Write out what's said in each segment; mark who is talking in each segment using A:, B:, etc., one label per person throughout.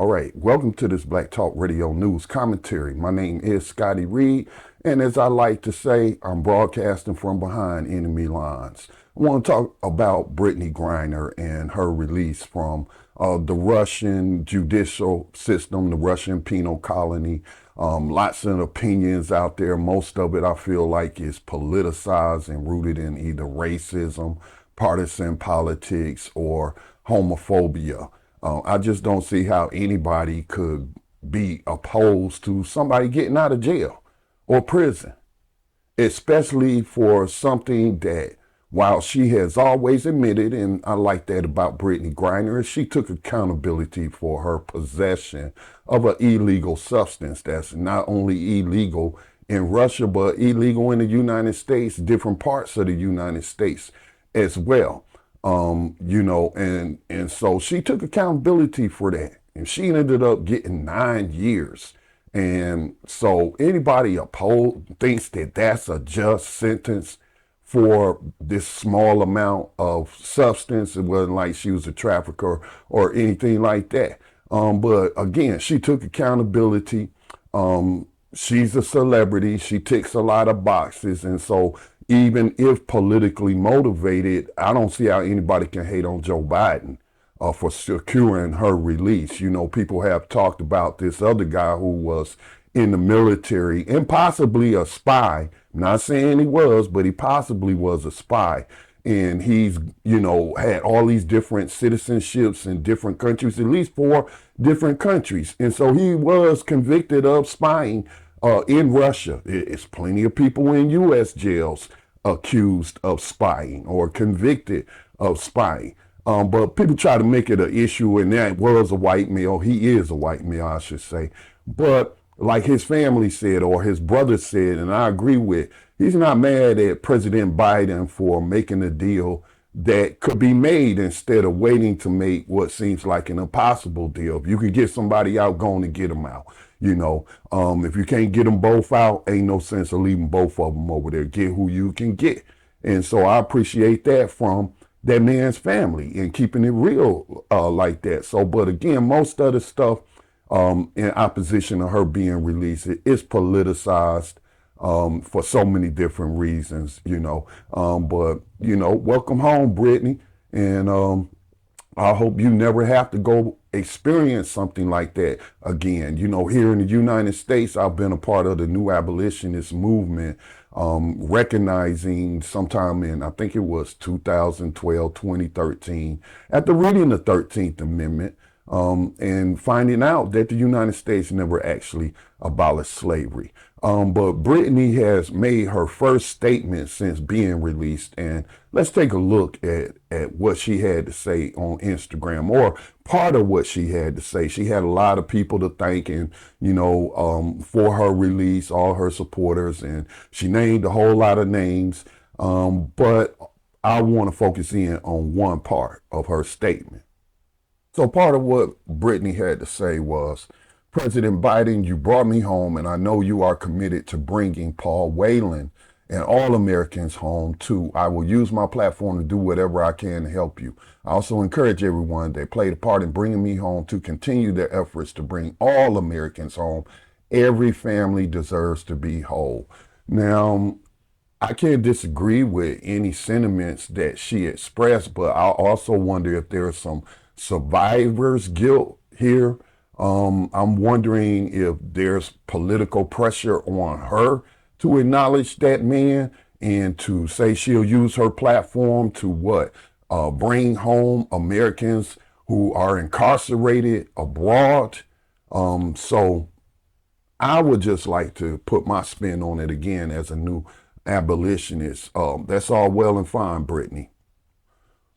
A: All right, welcome to this Black Talk Radio News Commentary. My name is Scotty Reed, and as I like to say, I'm broadcasting from behind enemy lines. I want to talk about Brittney Griner and her release from the Russian judicial system, the Russian penal colony. Lots of opinions out there. Most of it I feel like is politicized and rooted in either racism, partisan politics, or homophobia. I just don't see how anybody could be opposed to somebody getting out of jail or prison, especially for something that, while she has always admitted, and I like that about Brittney Griner, she took accountability for her possession of an illegal substance that's not only illegal in Russia, but illegal in the United States, different parts of the United States as well. And so she took accountability for that, and she ended up getting 9 years. And so anybody opposed thinks that that's a just sentence for this small amount of substance. It wasn't like she was a trafficker or anything like that. But again, she took accountability. She's a celebrity. She ticks a lot of boxes. And so even if politically motivated, I don't see how anybody can hate on Joe Biden for securing her release. You know, people have talked about this other guy who was in the military and possibly a spy. I'm not saying he was, but he possibly was a spy. And he's, had all these different citizenships in different countries, at least 4 different countries. And so he was convicted of spying in Russia. It's plenty of people in U.S. jails accused of spying or convicted of spying. But people try to make it an issue, and that was a white male. He is a white male, I should say. But like his family said, or his brother said, and I agree with, he's not mad at President Biden for making a deal that could be made instead of waiting to make what seems like an impossible deal. If you can get somebody out, go on and get them out. If you can't get them both out, ain't no sense of leaving both of them over there. Get who you can get. And so I appreciate that from that man's family and keeping it real like that. So, but again, most of the stuff in opposition to her being released, it's politicized for so many different reasons, but welcome home, Brittney. And I hope you never have to go experience something like that again. Here in the United States, I've been a part of the new abolitionist movement, recognizing sometime in, I think it was 2012, 2013, after reading the 13th Amendment, and finding out that the United States never actually abolished slavery. But Brittney has made her first statement since being released, and let's take a look at what she had to say on Instagram, or part of what she had to say. She had a lot of people to thank, and for her release, all her supporters, and she named a whole lot of names. But I want to focus in on one part of her statement. So part of what Brittney had to say was, President Biden, you brought me home, and I know you are committed to bringing Paul Whelan and all Americans home too. I will use my platform to do whatever I can to help you. I also encourage everyone that played a part in bringing me home to continue their efforts to bring all Americans home. Every family deserves to be whole. Now, I can't disagree with any sentiments that she expressed, but I also wonder if there's some survivor's guilt here. I'm wondering if there's political pressure on her to acknowledge that man and to say she'll use her platform to bring home Americans who are incarcerated abroad. So I would just like to put my spin on it again as a new abolitionist. That's all well and fine, Brittney.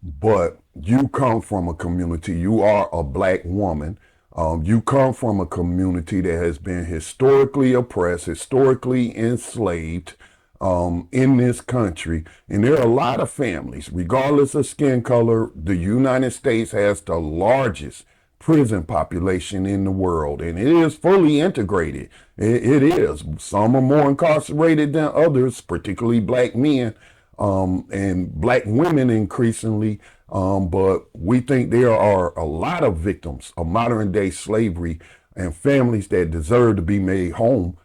A: But you come from a community, you are a black woman. You come from a community that has been historically oppressed, historically enslaved in this country. And there are a lot of families, regardless of skin color. The United States has the largest prison population in the world, and it is fully integrated. It is. Some are more incarcerated than others, particularly black men and black women increasingly. But we think there are a lot of victims of modern day slavery and families that deserve to be made whole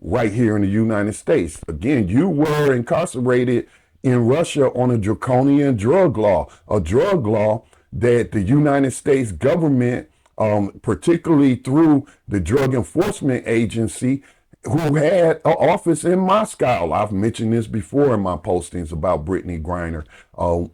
A: right here in the United States. Again, you were incarcerated in Russia on a draconian drug law, a drug law that the United States government, particularly through the Drug Enforcement Agency, who had an office in Moscow. I've mentioned this before in my postings about Brittney Griner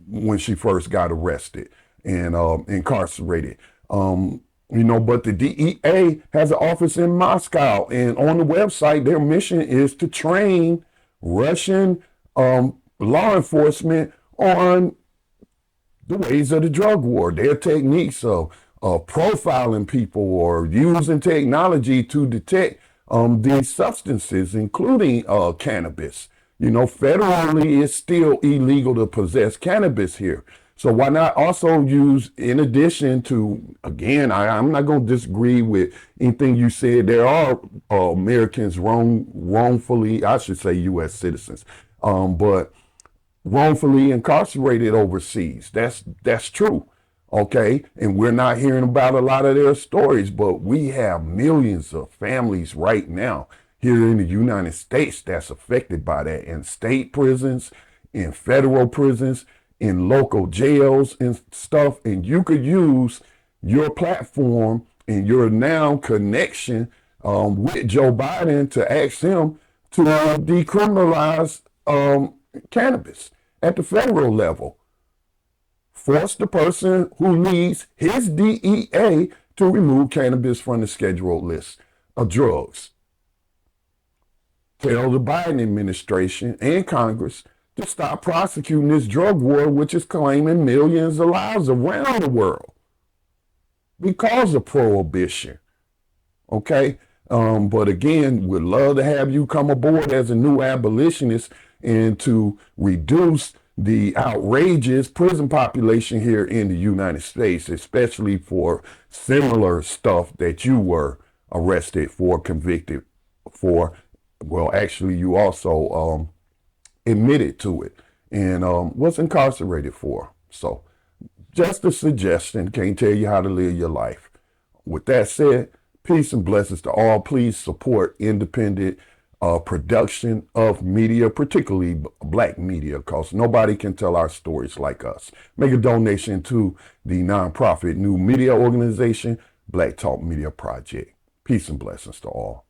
A: when she first got arrested and incarcerated. But the DEA has an office in Moscow, and on the website, their mission is to train Russian law enforcement on the ways of the drug war, their techniques of profiling people or using technology to detect these substances, including cannabis. Federally, it's still illegal to possess cannabis here. So why not also use, in addition to, again, I'm not going to disagree with anything you said. There are Americans wrongfully, I should say U.S. citizens, but wrongfully incarcerated overseas. That's true. Okay. And we're not hearing about a lot of their stories, but we have millions of families right now here in the United States that's affected by that, in state prisons, in federal prisons, in local jails and stuff. And you could use your platform and your now connection with Joe Biden to ask him to decriminalize cannabis at the federal level. Force the person who leads his DEA to remove cannabis from the scheduled list of drugs. Tell the Biden administration and Congress to stop prosecuting this drug war, which is claiming millions of lives around the world because of prohibition. Okay? But again, we'd love to have you come aboard as a new abolitionist and to reduce the outrageous prison population here in the United States, especially for similar stuff that you were arrested for, convicted for. Well, actually, you also admitted to it and was incarcerated for. So just a suggestion, can't tell you how to live your life. With that said, peace and blessings to all. Please support independent production of media, particularly Black media, because nobody can tell our stories like us. Make a donation to the nonprofit new media organization, Black Talk Media Project. Peace and blessings to all.